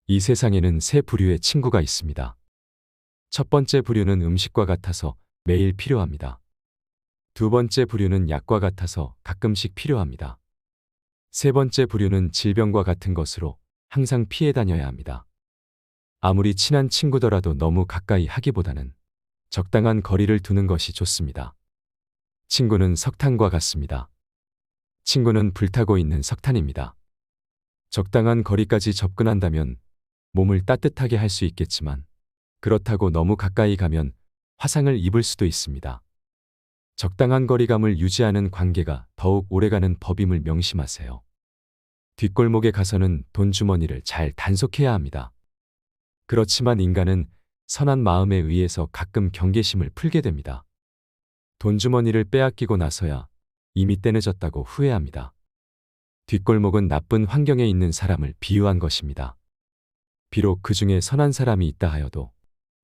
이 세상에는 세 부류의 친구가 있습니다. 첫 번째 부류는 음식과 같아서 매일 필요합니다. 두 번째 부류는 약과 같아서 가끔씩 필요합니다. 세 번째 부류는 질병과 같은 것으로 항상 피해 다녀야 합니다. 아무리 친한 친구더라도 너무 가까이 하기보다는 적당한 거리를 두는 것이 좋습니다. 친구는 석탄과 같습니다. 친구는 불타고 있는 석탄입니다. 적당한 거리까지 접근한다면 몸을 따뜻하게 할 수 있겠지만 그렇다고 너무 가까이 가면 화상을 입을 수도 있습니다. 적당한 거리감을 유지하는 관계가 더욱 오래가는 법임을 명심하세요. 뒷골목에 가서는 돈주머니를 잘 단속해야 합니다. 그렇지만 인간은 선한 마음에 의해서 가끔 경계심을 풀게 됩니다. 돈주머니를 빼앗기고 나서야 이미 때늦었다고 후회합니다. 뒷골목은 나쁜 환경에 있는 사람을 비유한 것입니다. 비록 그 중에 선한 사람이 있다 하여도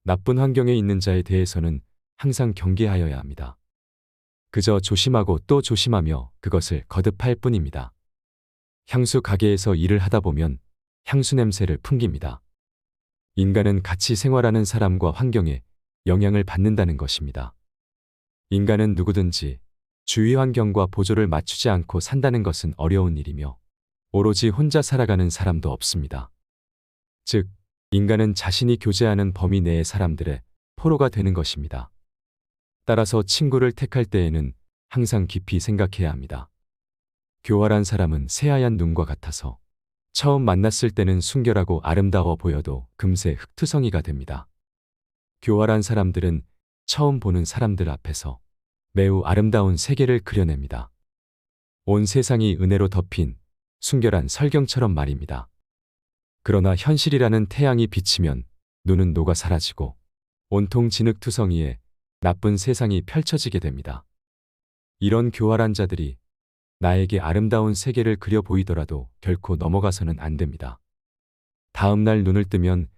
나쁜 환경에 있는 자에 대해서는 항상 경계하여야 합니다. 그저 조심하고 또 조심하며 그것을 거듭할 뿐입니다. 향수 가게에서 일을 하다 보면 향수 냄새를 풍깁니다. 인간은 같이 생활하는 사람과 환경에 영향을 받는다는 것입니다. 인간은 누구든지 주위 환경과 보조를 맞추지 않고 산다는 것은 어려운 일이며 오로지 혼자 살아가는 사람도 없습니다. 즉, 인간은 자신이 교제하는 범위 내의 사람들의 포로가 되는 것입니다. 따라서 친구를 택할 때에는 항상 깊이 생각해야 합니다. 교활한 사람은 새하얀 눈과 같아서 처음 만났을 때는 순결하고 아름다워 보여도 금세 흙투성이가 됩니다. 교활한 사람들은 처음 보는 사람들 앞에서 매우 아름다운 세계를 그려냅니다. 온 세상이 은혜로 덮인 순결한 설경처럼 말입니다. 그러나 현실이라는 태양이 비치면 눈은 녹아 사라지고 온통 진흙투성이에 나쁜 세상이 펼쳐지게 됩니다. 이런 교활한 자들이 나에게 아름다운 세계를 그려 보이더라도 결코 넘어가서는 안 됩니다. 다음 날 눈을 뜨면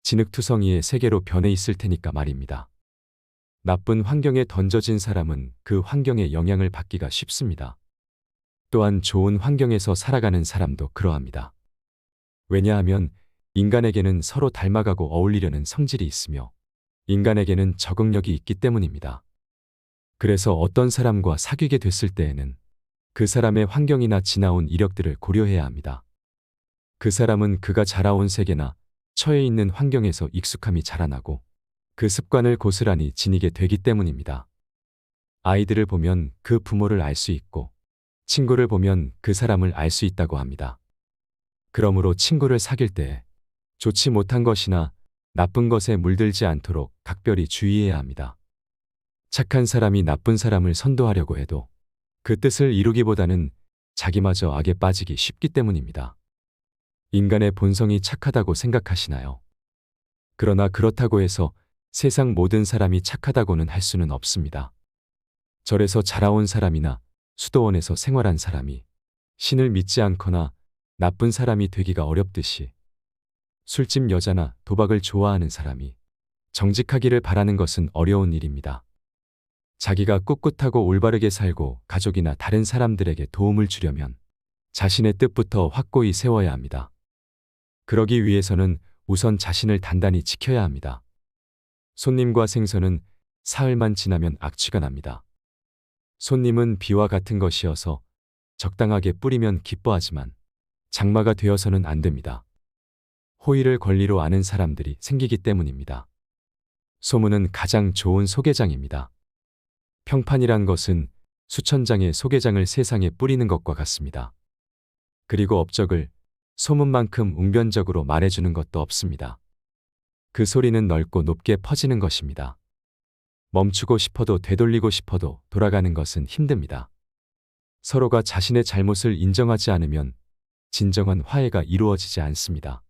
진흙투성이의 세계로 변해 있을 테니까 말입니다. 나쁜 환경에 던져진 사람은 그 환경의 영향을 받기가 쉽습니다. 또한 좋은 환경에서 살아가는 사람도 그러합니다. 왜냐하면 인간에게는 서로 닮아가고 어울리려는 성질이 있으며 인간에게는 적응력이 있기 때문입니다. 그래서 어떤 사람과 사귀게 됐을 때에는 그 사람의 환경이나 지나온 이력들을 고려해야 합니다. 그 사람은 그가 자라온 세계나 처해 있는 환경에서 익숙함이 자라나고 그 습관을 고스란히 지니게 되기 때문입니다. 아이들을 보면 그 부모를 알 수 있고 친구를 보면 그 사람을 알 수 있다고 합니다. 그러므로 친구를 사귈 때 좋지 못한 것이나 나쁜 것에 물들지 않도록 각별히 주의해야 합니다. 착한 사람이 나쁜 사람을 선도하려고 해도 그 뜻을 이루기보다는 자기마저 악에 빠지기 쉽기 때문입니다. 인간의 본성이 착하다고 생각하시나요? 그러나 그렇다고 해서 세상 모든 사람이 착하다고는 할 수는 없습니다. 절에서 자라온 사람이나 수도원에서 생활한 사람이 신을 믿지 않거나 나쁜 사람이 되기가 어렵듯이 술집 여자나 도박을 좋아하는 사람이 정직하기를 바라는 것은 어려운 일입니다. 자기가 꿋꿋하고 올바르게 살고 가족이나 다른 사람들에게 도움을 주려면 자신의 뜻부터 확고히 세워야 합니다. 그러기 위해서는 우선 자신을 단단히 지켜야 합니다. 손님과 생선은 사흘만 지나면 악취가 납니다. 손님은 비와 같은 것이어서 적당하게 뿌리면 기뻐하지만 장마가 되어서는 안 됩니다. 호의를 권리로 아는 사람들이 생기기 때문입니다. 소문은 가장 좋은 소개장입니다. 평판이란 것은 수천 장의 소개장을 세상에 뿌리는 것과 같습니다. 그리고 업적을 소문만큼 웅변적으로 말해주는 것도 없습니다. 그 소리는 넓고 높게 퍼지는 것입니다. 멈추고 싶어도 되돌리고 싶어도 돌아가는 것은 힘듭니다. 서로가 자신의 잘못을 인정하지 않으면 진정한 화해가 이루어지지 않습니다.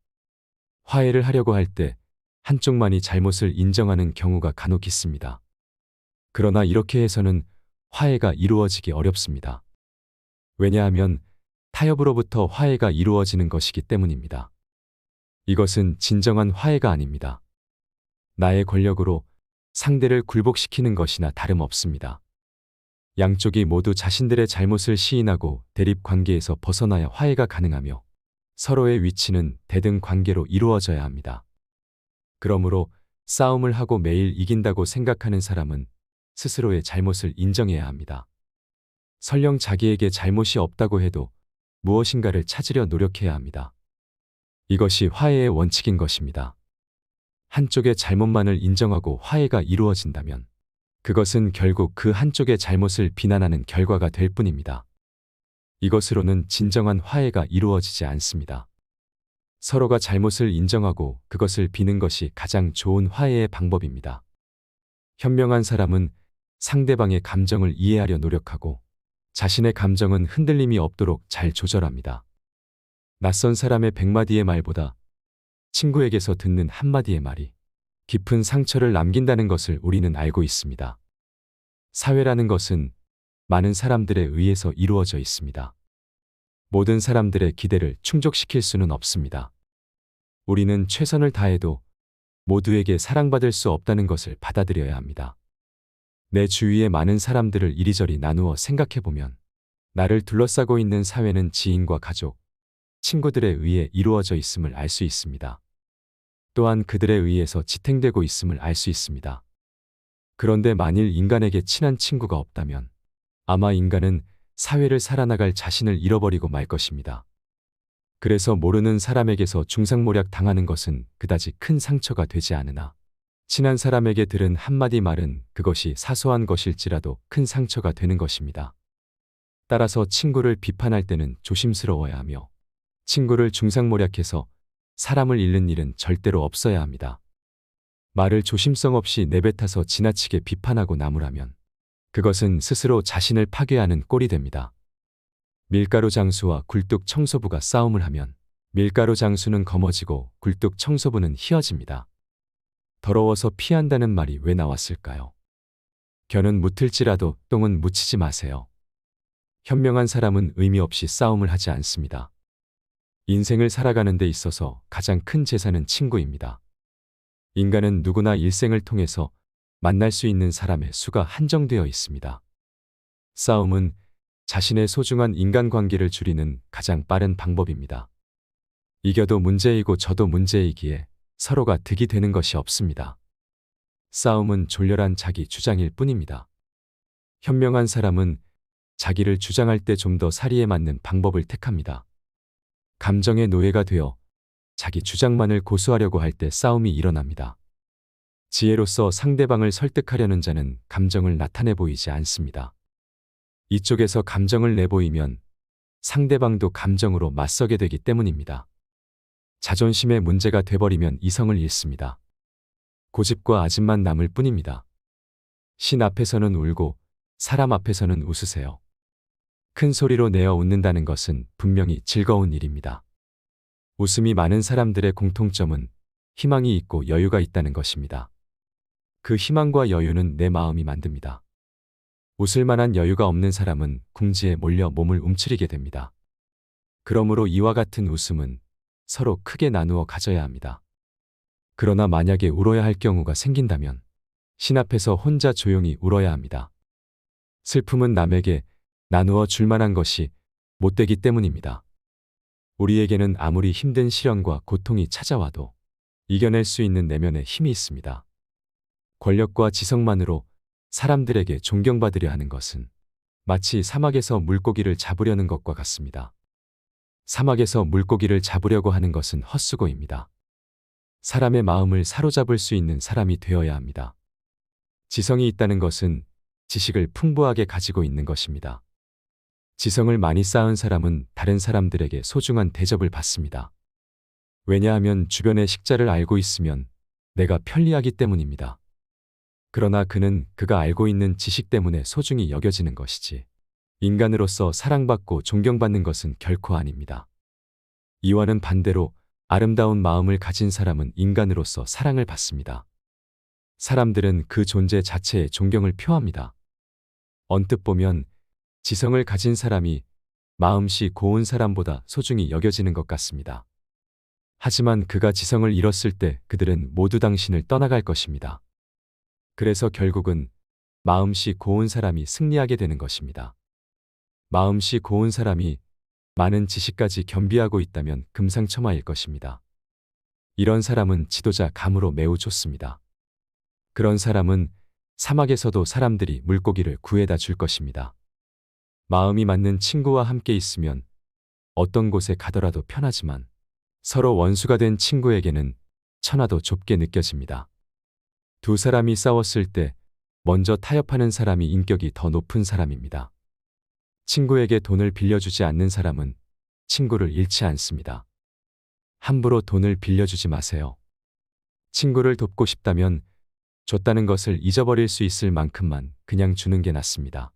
화해를 하려고 할 때 한쪽만이 잘못을 인정하는 경우가 간혹 있습니다. 그러나 이렇게 해서는 화해가 이루어지기 어렵습니다. 왜냐하면 타협으로부터 화해가 이루어지는 것이기 때문입니다. 이것은 진정한 화해가 아닙니다. 나의 권력으로 상대를 굴복시키는 것이나 다름없습니다. 양쪽이 모두 자신들의 잘못을 시인하고 대립 관계에서 벗어나야 화해가 가능하며 서로의 위치는 대등 관계로 이루어져야 합니다. 그러므로 싸움을 하고 매일 이긴다고 생각하는 사람은 스스로의 잘못을 인정해야 합니다. 설령 자기에게 잘못이 없다고 해도 무엇인가를 찾으려 노력해야 합니다. 이것이 화해의 원칙인 것입니다. 한쪽의 잘못만을 인정하고 화해가 이루어진다면 그것은 결국 그 한쪽의 잘못을 비난하는 결과가 될 뿐입니다. 이것으로는 진정한 화해가 이루어지지 않습니다. 서로가 잘못을 인정하고 그것을 비는 것이 가장 좋은 화해의 방법입니다. 현명한 사람은 상대방의 감정을 이해하려 노력하고 자신의 감정은 흔들림이 없도록 잘 조절합니다. 낯선 사람의 100마디의 말보다 친구에게서 듣는 한마디의 말이 깊은 상처를 남긴다는 것을 우리는 알고 있습니다. 사회라는 것은 많은 사람들에 의해서 이루어져 있습니다. 모든 사람들의 기대를 충족시킬 수는 없습니다. 우리는 최선을 다해도 모두에게 사랑받을 수 없다는 것을 받아들여야 합니다. 내 주위의 많은 사람들을 이리저리 나누어 생각해보면 나를 둘러싸고 있는 사회는 지인과 가족, 친구들에 의해 이루어져 있음을 알 수 있습니다. 또한 그들에 의해서 지탱되고 있음을 알 수 있습니다. 그런데 만일 인간에게 친한 친구가 없다면 아마 인간은 사회를 살아나갈 자신을 잃어버리고 말 것입니다. 그래서 모르는 사람에게서 중상모략 당하는 것은 그다지 큰 상처가 되지 않으나 친한 사람에게 들은 한마디 말은 그것이 사소한 것일지라도 큰 상처가 되는 것입니다. 따라서 친구를 비판할 때는 조심스러워야 하며 친구를 중상모략해서 사람을 잃는 일은 절대로 없어야 합니다. 말을 조심성 없이 내뱉어서 지나치게 비판하고 나무라면 그것은 스스로 자신을 파괴하는 꼴이 됩니다. 밀가루 장수와 굴뚝 청소부가 싸움을 하면 밀가루 장수는 검어지고 굴뚝 청소부는 희어집니다. 더러워서 피한다는 말이 왜 나왔을까요? 겨는 묻힐지라도 똥은 묻히지 마세요. 현명한 사람은 의미 없이 싸움을 하지 않습니다. 인생을 살아가는 데 있어서 가장 큰 재산은 친구입니다. 인간은 누구나 일생을 통해서 만날 수 있는 사람의 수가 한정되어 있습니다. 싸움은 자신의 소중한 인간관계를 줄이는 가장 빠른 방법입니다. 이겨도 문제이고 져도 문제이기에 서로가 득이 되는 것이 없습니다. 싸움은 졸렬한 자기 주장일 뿐입니다. 현명한 사람은 자기를 주장할 때 좀 더 사리에 맞는 방법을 택합니다. 감정의 노예가 되어 자기 주장만을 고수하려고 할 때 싸움이 일어납니다. 지혜로서 상대방을 설득하려는 자는 감정을 나타내 보이지 않습니다. 이쪽에서 감정을 내보이면 상대방도 감정으로 맞서게 되기 때문입니다. 자존심의 문제가 돼버리면 이성을 잃습니다. 고집과 아집만 남을 뿐입니다. 신 앞에서는 울고 사람 앞에서는 웃으세요. 큰 소리로 내어 웃는다는 것은 분명히 즐거운 일입니다. 웃음이 많은 사람들의 공통점은 희망이 있고 여유가 있다는 것입니다. 그 희망과 여유는 내 마음이 만듭니다. 웃을 만한 여유가 없는 사람은 궁지에 몰려 몸을 움츠리게 됩니다. 그러므로 이와 같은 웃음은 서로 크게 나누어 가져야 합니다. 그러나 만약에 울어야 할 경우가 생긴다면 신 앞에서 혼자 조용히 울어야 합니다. 슬픔은 남에게 나누어 줄 만한 것이 못되기 때문입니다. 우리에게는 아무리 힘든 시련과 고통이 찾아와도 이겨낼 수 있는 내면의 힘이 있습니다. 권력과 지성만으로 사람들에게 존경받으려 하는 것은 마치 사막에서 물고기를 잡으려는 것과 같습니다. 사막에서 물고기를 잡으려고 하는 것은 헛수고입니다. 사람의 마음을 사로잡을 수 있는 사람이 되어야 합니다. 지성이 있다는 것은 지식을 풍부하게 가지고 있는 것입니다. 지성을 많이 쌓은 사람은 다른 사람들에게 소중한 대접을 받습니다. 왜냐하면 주변의 식자를 알고 있으면 내가 편리하기 때문입니다. 그러나 그는 그가 알고 있는 지식 때문에 소중히 여겨지는 것이지 인간으로서 사랑받고 존경받는 것은 결코 아닙니다. 이와는 반대로 아름다운 마음을 가진 사람은 인간으로서 사랑을 받습니다. 사람들은 그 존재 자체에 존경을 표합니다. 언뜻 보면 지성을 가진 사람이 마음씨 고운 사람보다 소중히 여겨지는 것 같습니다. 하지만 그가 지성을 잃었을 때 그들은 모두 당신을 떠나갈 것입니다. 그래서 결국은 마음씨 고운 사람이 승리하게 되는 것입니다. 마음씨 고운 사람이 많은 지식까지 겸비하고 있다면 금상첨화일 것입니다. 이런 사람은 지도자 감으로 매우 좋습니다. 그런 사람은 사막에서도 사람들이 물고기를 구해다 줄 것입니다. 마음이 맞는 친구와 함께 있으면 어떤 곳에 가더라도 편하지만 서로 원수가 된 친구에게는 천하도 좁게 느껴집니다. 두 사람이 싸웠을 때 먼저 타협하는 사람이 인격이 더 높은 사람입니다. 친구에게 돈을 빌려주지 않는 사람은 친구를 잃지 않습니다. 함부로 돈을 빌려주지 마세요. 친구를 돕고 싶다면 줬다는 것을 잊어버릴 수 있을 만큼만 그냥 주는 게 낫습니다.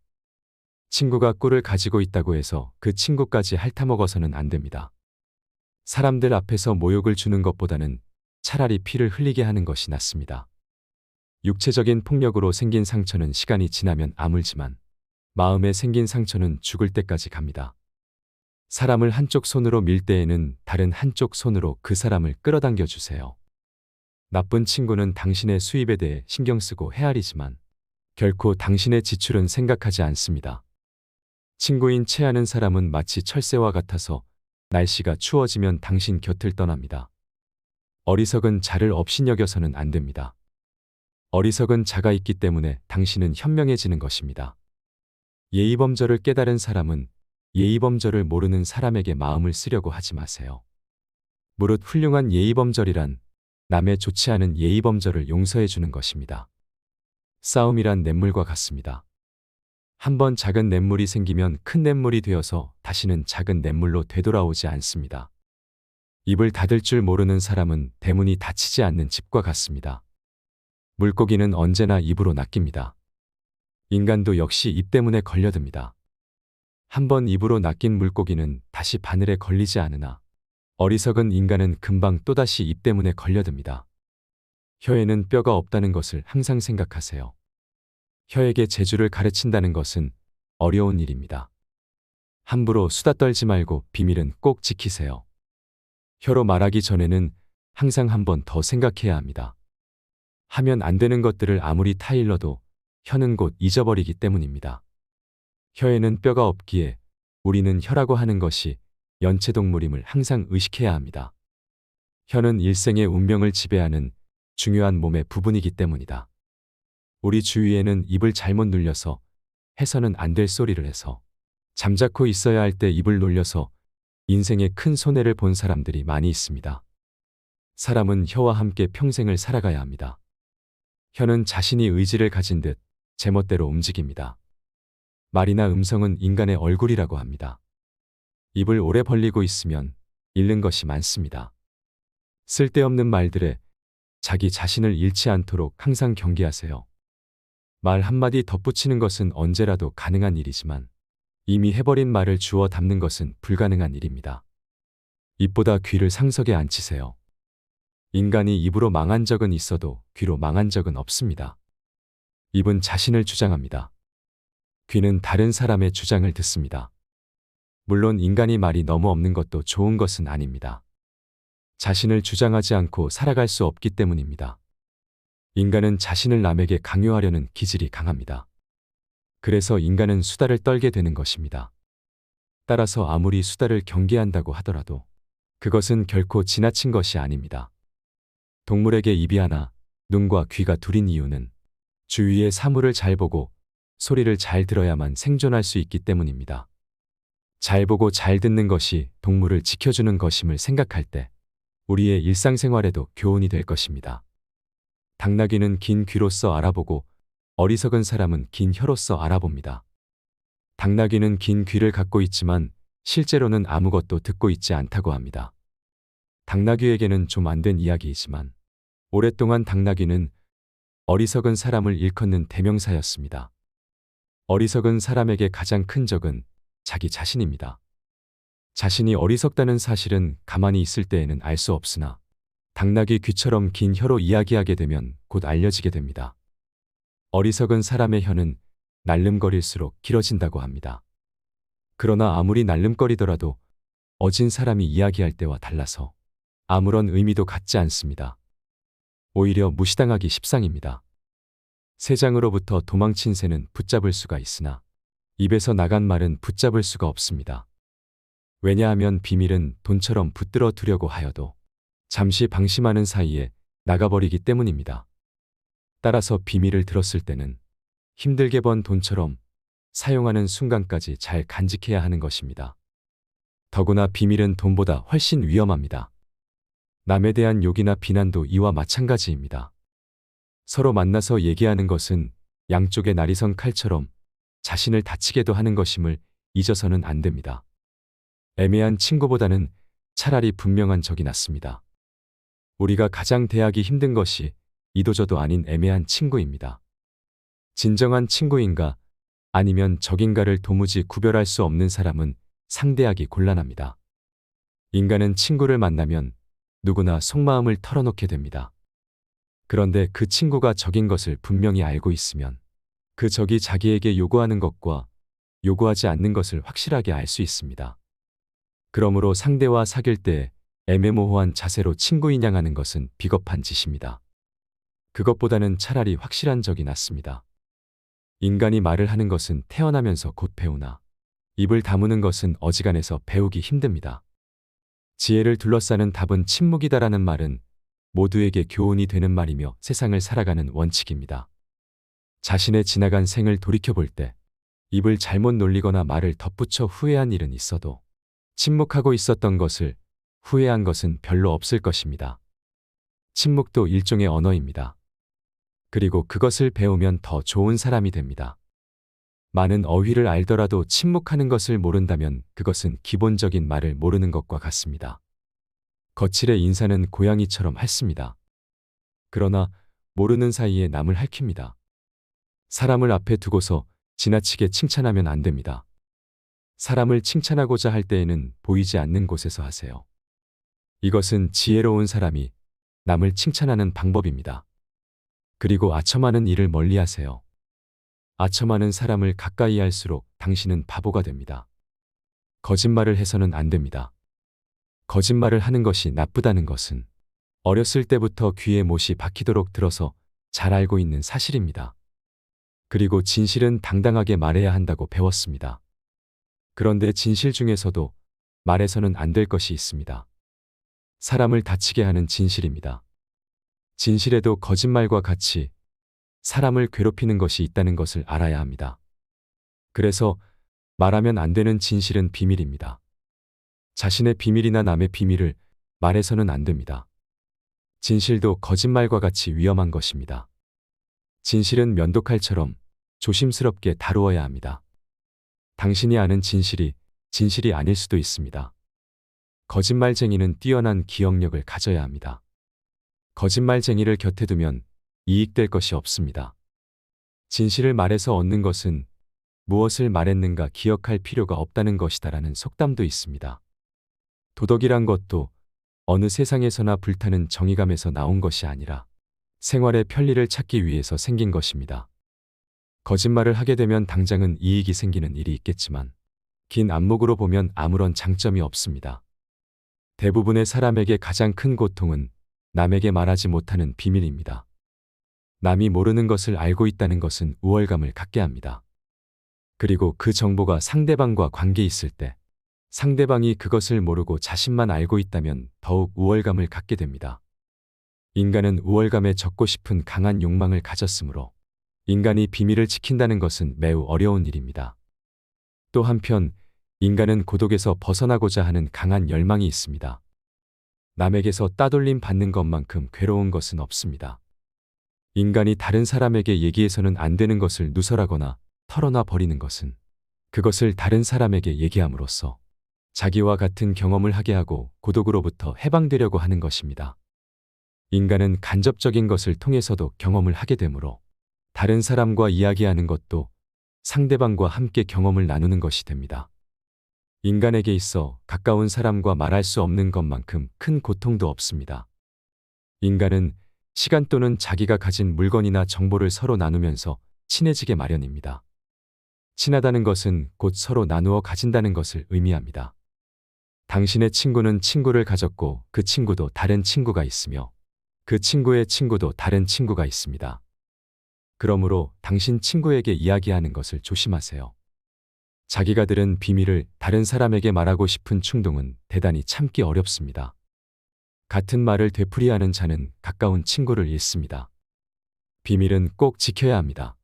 친구가 꿀을 가지고 있다고 해서 그 친구까지 핥아먹어서는 안 됩니다. 사람들 앞에서 모욕을 주는 것보다는 차라리 피를 흘리게 하는 것이 낫습니다. 육체적인 폭력으로 생긴 상처는 시간이 지나면 아물지만 마음에 생긴 상처는 죽을 때까지 갑니다. 사람을 한쪽 손으로 밀 때에는 다른 한쪽 손으로 그 사람을 끌어당겨 주세요. 나쁜 친구는 당신의 수입에 대해 신경 쓰고 헤아리지만 결코 당신의 지출은 생각하지 않습니다. 친구인 체하는 사람은 마치 철새와 같아서 날씨가 추워지면 당신 곁을 떠납니다. 어리석은 자를 업신여겨서는 안 됩니다. 어리석은 자가 있기 때문에 당신은 현명해지는 것입니다. 예의범절을 깨달은 사람은 예의범절을 모르는 사람에게 마음을 쓰려고 하지 마세요. 무릇 훌륭한 예의범절이란 남의 좋지 않은 예의범절을 용서해 주는 것입니다. 싸움이란 냇물과 같습니다. 한번 작은 냇물이 생기면 큰 냇물이 되어서 다시는 작은 냇물로 되돌아오지 않습니다. 입을 닫을 줄 모르는 사람은 대문이 닫히지 않는 집과 같습니다. 물고기는 언제나 입으로 낚입니다. 인간도 역시 입 때문에 걸려듭니다. 한번 입으로 낚인 물고기는 다시 바늘에 걸리지 않으나 어리석은 인간은 금방 또다시 입 때문에 걸려듭니다. 혀에는 뼈가 없다는 것을 항상 생각하세요. 혀에게 재주를 가르친다는 것은 어려운 일입니다. 함부로 수다 떨지 말고 비밀은 꼭 지키세요. 혀로 말하기 전에는 항상 한 번 더 생각해야 합니다. 하면 안 되는 것들을 아무리 타일러도 혀는 곧 잊어버리기 때문입니다. 혀에는 뼈가 없기에 우리는 혀라고 하는 것이 연체동물임을 항상 의식해야 합니다. 혀는 일생의 운명을 지배하는 중요한 몸의 부분이기 때문이다. 우리 주위에는 입을 잘못 눌려서 해서는 안 될 소리를 해서 잠자코 있어야 할 때 입을 놀려서 인생에 큰 손해를 본 사람들이 많이 있습니다. 사람은 혀와 함께 평생을 살아가야 합니다. 혀는 자신이 의지를 가진 듯 제멋대로 움직입니다. 말이나 음성은 인간의 얼굴이라고 합니다. 입을 오래 벌리고 있으면 잃는 것이 많습니다. 쓸데없는 말들에 자기 자신을 잃지 않도록 항상 경계하세요. 말 한마디 덧붙이는 것은 언제라도 가능한 일이지만 이미 해버린 말을 주워 담는 것은 불가능한 일입니다. 입보다 귀를 상석에 앉히세요. 인간이 입으로 망한 적은 있어도 귀로 망한 적은 없습니다. 입은 자신을 주장합니다. 귀는 다른 사람의 주장을 듣습니다. 물론 인간이 말이 너무 없는 것도 좋은 것은 아닙니다. 자신을 주장하지 않고 살아갈 수 없기 때문입니다. 인간은 자신을 남에게 강요하려는 기질이 강합니다. 그래서 인간은 수다를 떨게 되는 것입니다. 따라서 아무리 수다를 경계한다고 하더라도 그것은 결코 지나친 것이 아닙니다. 동물에게 입이 하나, 눈과 귀가 둘인 이유는 주위의 사물을 잘 보고 소리를 잘 들어야만 생존할 수 있기 때문입니다. 잘 보고 잘 듣는 것이 동물을 지켜주는 것임을 생각할 때 우리의 일상생활에도 교훈이 될 것입니다. 당나귀는 긴 귀로써 알아보고 어리석은 사람은 긴 혀로써 알아봅니다. 당나귀는 긴 귀를 갖고 있지만 실제로는 아무것도 듣고 있지 않다고 합니다. 당나귀에게는 좀 안 된 이야기이지만 오랫동안 당나귀는 어리석은 사람을 일컫는 대명사였습니다. 어리석은 사람에게 가장 큰 적은 자기 자신입니다. 자신이 어리석다는 사실은 가만히 있을 때에는 알 수 없으나 당나귀 귀처럼 긴 혀로 이야기하게 되면 곧 알려지게 됩니다. 어리석은 사람의 혀는 날름거릴수록 길어진다고 합니다. 그러나 아무리 날름거리더라도 어진 사람이 이야기할 때와 달라서 아무런 의미도 갖지 않습니다. 오히려 무시당하기 십상입니다. 새장으로부터 도망친 새는 붙잡을 수가 있으나 입에서 나간 말은 붙잡을 수가 없습니다. 왜냐하면 비밀은 돈처럼 붙들어 두려고 하여도 잠시 방심하는 사이에 나가버리기 때문입니다. 따라서 비밀을 들었을 때는 힘들게 번 돈처럼 사용하는 순간까지 잘 간직해야 하는 것입니다. 더구나 비밀은 돈보다 훨씬 위험합니다. 남에 대한 욕이나 비난도 이와 마찬가지입니다. 서로 만나서 얘기하는 것은 양쪽의 날이선 칼처럼 자신을 다치게도 하는 것임을 잊어서는 안 됩니다. 애매한 친구보다는 차라리 분명한 적이 낫습니다. 우리가 가장 대하기 힘든 것이 이도저도 아닌 애매한 친구입니다. 진정한 친구인가 아니면 적인가를 도무지 구별할 수 없는 사람은 상대하기 곤란합니다. 인간은 친구를 만나면 누구나 속마음을 털어놓게 됩니다. 그런데 그 친구가 적인 것을 분명히 알고 있으면 그 적이 자기에게 요구하는 것과 요구하지 않는 것을 확실하게 알 수 있습니다. 그러므로 상대와 사귈 때 애매모호한 자세로 친구 인양하는 것은 비겁한 짓입니다. 그것보다는 차라리 확실한 적이 낫습니다. 인간이 말을 하는 것은 태어나면서 곧 배우나 입을 다무는 것은 어지간해서 배우기 힘듭니다. 지혜를 둘러싸는 답은 침묵이다라는 말은 모두에게 교훈이 되는 말이며 세상을 살아가는 원칙입니다. 자신의 지나간 생을 돌이켜볼 때 입을 잘못 놀리거나 말을 덧붙여 후회한 일은 있어도 침묵하고 있었던 것을 후회한 것은 별로 없을 것입니다. 침묵도 일종의 언어입니다. 그리고 그것을 배우면 더 좋은 사람이 됩니다. 많은 어휘를 알더라도 침묵하는 것을 모른다면 그것은 기본적인 말을 모르는 것과 같습니다. 거칠의 인사는 고양이처럼 핥습니다. 그러나 모르는 사이에 남을 핥힙니다. 사람을 앞에 두고서 지나치게 칭찬하면 안 됩니다. 사람을 칭찬하고자 할 때에는 보이지 않는 곳에서 하세요. 이것은 지혜로운 사람이 남을 칭찬하는 방법입니다. 그리고 아첨하는 일을 멀리 하세요. 아첨하는 사람을 가까이 할수록 당신은 바보가 됩니다. 거짓말을 해서는 안 됩니다. 거짓말을 하는 것이 나쁘다는 것은 어렸을 때부터 귀에 못이 박히도록 들어서 잘 알고 있는 사실입니다. 그리고 진실은 당당하게 말해야 한다고 배웠습니다. 그런데 진실 중에서도 말해서는 안 될 것이 있습니다. 사람을 다치게 하는 진실입니다. 진실에도 거짓말과 같이 사람을 괴롭히는 것이 있다는 것을 알아야 합니다. 그래서 말하면 안 되는 진실은 비밀입니다. 자신의 비밀이나 남의 비밀을 말해서는 안 됩니다. 진실도 거짓말과 같이 위험한 것입니다. 진실은 면도칼처럼 조심스럽게 다루어야 합니다. 당신이 아는 진실이 진실이 아닐 수도 있습니다. 거짓말쟁이는 뛰어난 기억력을 가져야 합니다. 거짓말쟁이를 곁에 두면 이익될 것이 없습니다. 진실을 말해서 얻는 것은 무엇을 말했는가 기억할 필요가 없다는 것이다라는 속담도 있습니다. 도덕이란 것도 어느 세상에서나 불타는 정의감에서 나온 것이 아니라 생활의 편리를 찾기 위해서 생긴 것입니다. 거짓말을 하게 되면 당장은 이익이 생기는 일이 있겠지만 긴 안목으로 보면 아무런 장점이 없습니다. 대부분의 사람에게 가장 큰 고통은 남에게 말하지 못하는 비밀입니다. 남이 모르는 것을 알고 있다는 것은 우월감을 갖게 합니다. 그리고 그 정보가 상대방과 관계 있을 때 상대방이 그것을 모르고 자신만 알고 있다면 더욱 우월감을 갖게 됩니다. 인간은 우월감에 젖고 싶은 강한 욕망을 가졌으므로 인간이 비밀을 지킨다는 것은 매우 어려운 일입니다. 또 한편 인간은 고독에서 벗어나고자 하는 강한 열망이 있습니다. 남에게서 따돌림 받는 것만큼 괴로운 것은 없습니다. 인간이 다른 사람에게 얘기해서는 안 되는 것을 누설하거나 털어놔 버리는 것은 그것을 다른 사람에게 얘기함으로써 자기와 같은 경험을 하게 하고 고독으로부터 해방되려고 하는 것입니다. 인간은 간접적인 것을 통해서도 경험을 하게 되므로 다른 사람과 이야기하는 것도 상대방과 함께 경험을 나누는 것이 됩니다. 인간에게 있어 가까운 사람과 말할 수 없는 것만큼 큰 고통도 없습니다. 인간은 시간 또는 자기가 가진 물건이나 정보를 서로 나누면서 친해지게 마련입니다. 친하다는 것은 곧 서로 나누어 가진다는 것을 의미합니다. 당신의 친구는 친구를 가졌고 그 친구도 다른 친구가 있으며 그 친구의 친구도 다른 친구가 있습니다. 그러므로 당신 친구에게 이야기하는 것을 조심하세요. 자기가 들은 비밀을 다른 사람에게 말하고 싶은 충동은 대단히 참기 어렵습니다. 같은 말을 되풀이하는 자는 가까운 친구를 잃습니다. 비밀은 꼭 지켜야 합니다.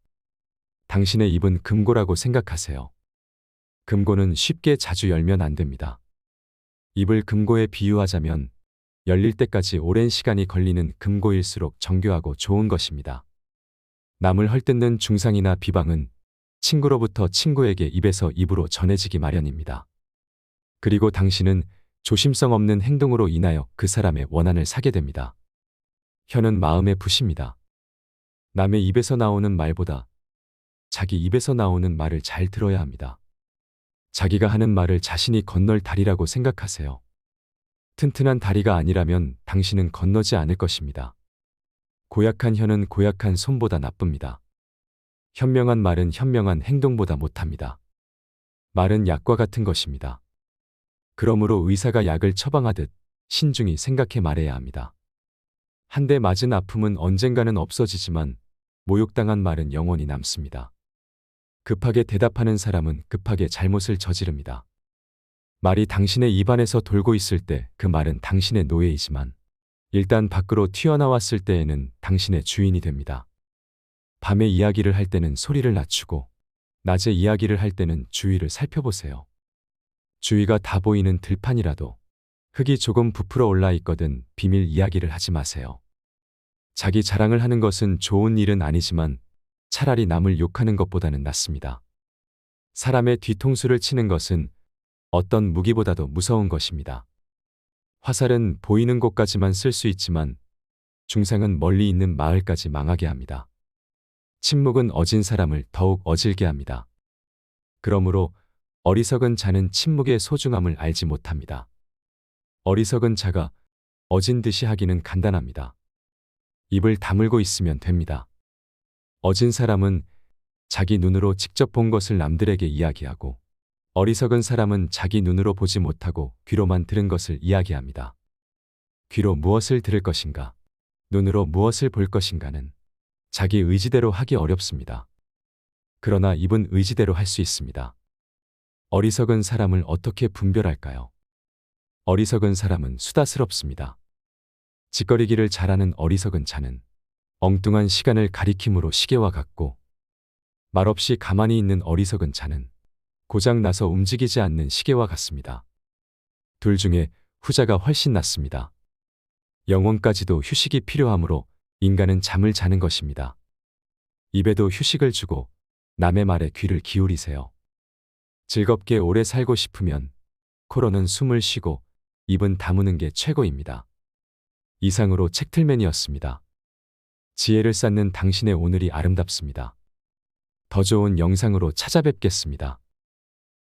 당신의 입은 금고라고 생각하세요. 금고는 쉽게 자주 열면 안 됩니다. 입을 금고에 비유하자면 열릴 때까지 오랜 시간이 걸리는 금고일수록 정교하고 좋은 것입니다. 남을 헐뜯는 중상이나 비방은 친구로부터 친구에게 입에서 입으로 전해지기 마련입니다. 그리고 당신은 조심성 없는 행동으로 인하여 그 사람의 원한을 사게 됩니다. 혀는 마음의 붓입니다. 남의 입에서 나오는 말보다 자기 입에서 나오는 말을 잘 들어야 합니다. 자기가 하는 말을 자신이 건널 다리라고 생각하세요. 튼튼한 다리가 아니라면 당신은 건너지 않을 것입니다. 고약한 혀는 고약한 손보다 나쁩니다. 현명한 말은 현명한 행동보다 못합니다. 말은 약과 같은 것입니다. 그러므로 의사가 약을 처방하듯 신중히 생각해 말해야 합니다. 한 대 맞은 아픔은 언젠가는 없어지지만 모욕당한 말은 영원히 남습니다. 급하게 대답하는 사람은 급하게 잘못을 저지릅니다. 말이 당신의 입안에서 돌고 있을 때 그 말은 당신의 노예이지만 일단 밖으로 튀어나왔을 때에는 당신의 주인이 됩니다. 밤에 이야기를 할 때는 소리를 낮추고 낮에 이야기를 할 때는 주위를 살펴보세요. 주위가 다 보이는 들판이라도 흙이 조금 부풀어 올라 있거든 비밀 이야기를 하지 마세요. 자기 자랑을 하는 것은 좋은 일은 아니지만 차라리 남을 욕하는 것보다는 낫습니다. 사람의 뒤통수를 치는 것은 어떤 무기보다도 무서운 것입니다. 화살은 보이는 곳까지만 쓸 수 있지만 중상은 멀리 있는 마을까지 망하게 합니다. 침묵은 어진 사람을 더욱 어질게 합니다. 그러므로 어리석은 자는 침묵의 소중함을 알지 못합니다. 어리석은 자가 어진 듯이 하기는 간단합니다. 입을 다물고 있으면 됩니다. 어진 사람은 자기 눈으로 직접 본 것을 남들에게 이야기하고 어리석은 사람은 자기 눈으로 보지 못하고 귀로만 들은 것을 이야기합니다. 귀로 무엇을 들을 것인가, 눈으로 무엇을 볼 것인가는 자기 의지대로 하기 어렵습니다. 그러나 입은 의지대로 할 수 있습니다. 어리석은 사람을 어떻게 분별할까요? 어리석은 사람은 수다스럽습니다. 짓거리기를 잘하는 어리석은 자는 엉뚱한 시간을 가리킴으로 시계와 같고 말없이 가만히 있는 어리석은 자는 고장 나서 움직이지 않는 시계와 같습니다. 둘 중에 후자가 훨씬 낫습니다. 영혼까지도 휴식이 필요하므로 인간은 잠을 자는 것입니다. 입에도 휴식을 주고 남의 말에 귀를 기울이세요. 즐겁게 오래 살고 싶으면 코로는 숨을 쉬고 입은 다무는 게 최고입니다. 이상으로 책틀맨이었습니다. 지혜를 쌓는 당신의 오늘이 아름답습니다. 더 좋은 영상으로 찾아뵙겠습니다.